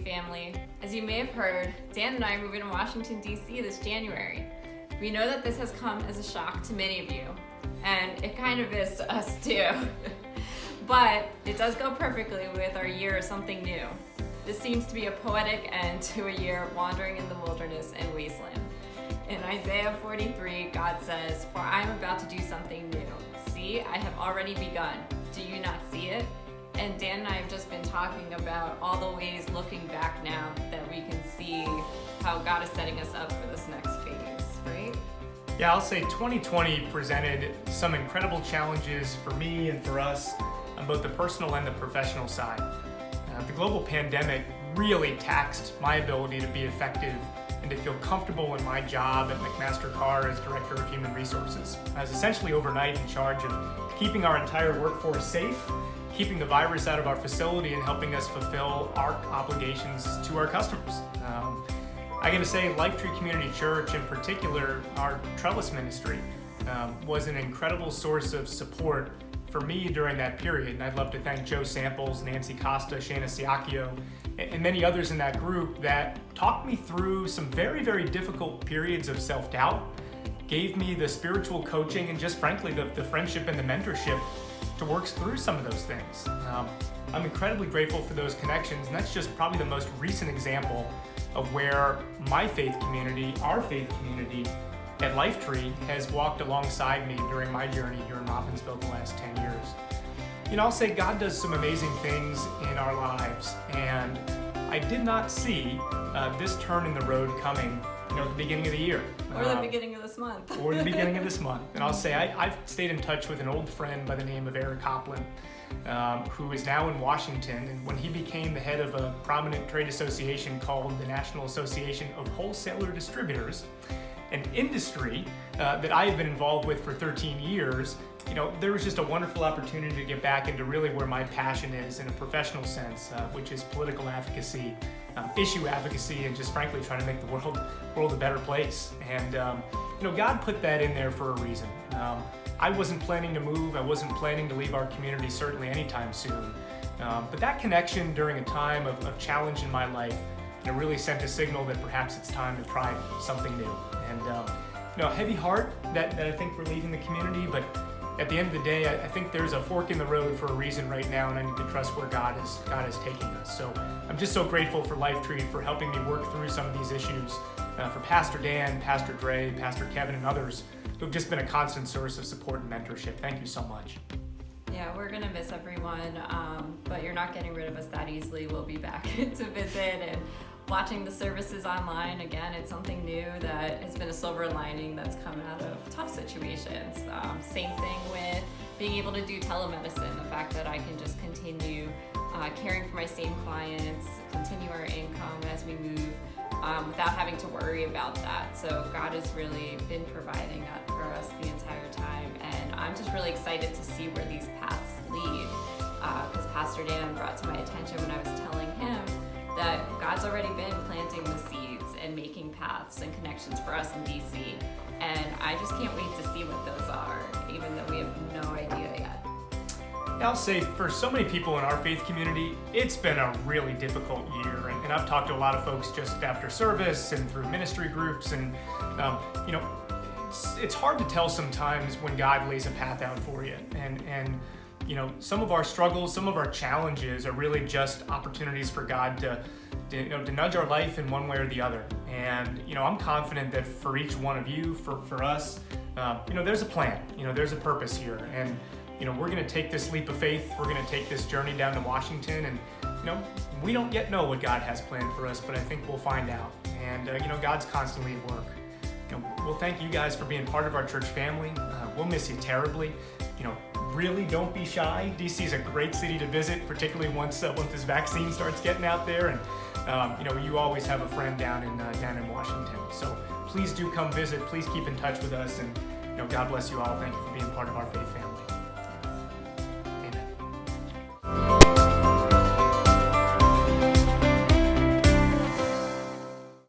family. As you may have heard, Dan and I are moving to Washington, D.C. this January. We know that this has come as a shock to many of you, and it kind of is to us too. But it does go perfectly with our year of something new. This seems to be a poetic end to a year of wandering in the wilderness and wasteland. In Isaiah 43, God says, "For I am about to do something new. See, I have already begun. Do you not see it?" And Dan and I have just been talking about all the ways looking back now that we can see how God is setting us up for this next phase, right? Yeah, I'll say 2020 presented some incredible challenges for me and for us on both the personal and the professional side. The global pandemic really taxed my ability to be effective and to feel comfortable in my job at McMaster Carr as Director of Human Resources. I was essentially overnight in charge of keeping our entire workforce safe, keeping the virus out of our facility, and helping us fulfill our obligations to our customers. I gotta say, Lifetree Community Church, in particular, our trellis ministry, was an incredible source of support for me during that period. And I'd love to thank Joe Samples, Nancy Costa, Shana Siakio, and many others in that group that talked me through some very, very difficult periods of self-doubt, gave me the spiritual coaching and just frankly the friendship and the mentorship to work through some of those things. I'm incredibly grateful for those connections, and that's just probably the most recent example of where my faith community, our faith community at Lifetree, has walked alongside me during my journey here in Moffinsville the last 10 years. You know, I'll say God does some amazing things in our lives, and I did not see this turn in the road coming, at the beginning of the year. Or the beginning of this month. Or the beginning of this month. And I'll say I've stayed in touch with an old friend by the name of Eric Copland, who is now in Washington. And when he became the head of a prominent trade association called the National Association of Wholesaler Distributors, an industry that I have been involved with for 13 years, there was just a wonderful opportunity to get back into really where my passion is in a professional sense, which is political advocacy, issue advocacy, and just frankly trying to make the world a better place. And God put that in there for a reason. I wasn't planning to move. I wasn't planning to leave our community certainly anytime soon. But that connection during a time of challenge in my life, really sent a signal that perhaps it's time to try something new. And a heavy heart that I think we're leaving the community, but at the end of the day, I think there's a fork in the road for a reason right now, and I need to trust where God is taking us. So I'm just so grateful for Lifetree for helping me work through some of these issues, for Pastor Dan, Pastor Dre, Pastor Kevin, and others who've just been a constant source of support and mentorship. Thank you so much. Yeah, we're going to miss everyone, but you're not getting rid of us that easily. We'll be back to visit and watching the services online. Again, it's something new that has been a silver lining that's come out of tough situations. Same thing with being able to do telemedicine, the fact that I can just continue caring for my same clients, continue our income as we move without having to worry about that. So God has really been providing that for us the entire time, and I'm just really excited to see where these paths lead, because Pastor Dan brought to my attention when I was telling him that God's already been planting the seeds and making paths and connections for us in DC. And I just can't wait to see what those are, even though we have no idea yet. I'll say for so many people in our faith community, it's been a really difficult year. And I've talked to a lot of folks just after service and through ministry groups. And, it's hard to tell sometimes when God lays a path out for you. And some of our struggles, some of our challenges are really just opportunities for God to nudge our life in one way or the other. And, I'm confident that for each one of you, for us, there's a plan, there's a purpose here. And, we're going to take this leap of faith. We're going to take this journey down to Washington. And, we don't yet know what God has planned for us, but I think we'll find out. And, God's constantly at work. We'll thank you guys for being part of our church family. We'll miss you terribly. Really don't be shy. DC is a great city to visit, particularly once this vaccine starts getting out there. And you always have a friend down in Washington. So please do come visit. Please keep in touch with us. And God bless you all. Thank you for being part of our faith family.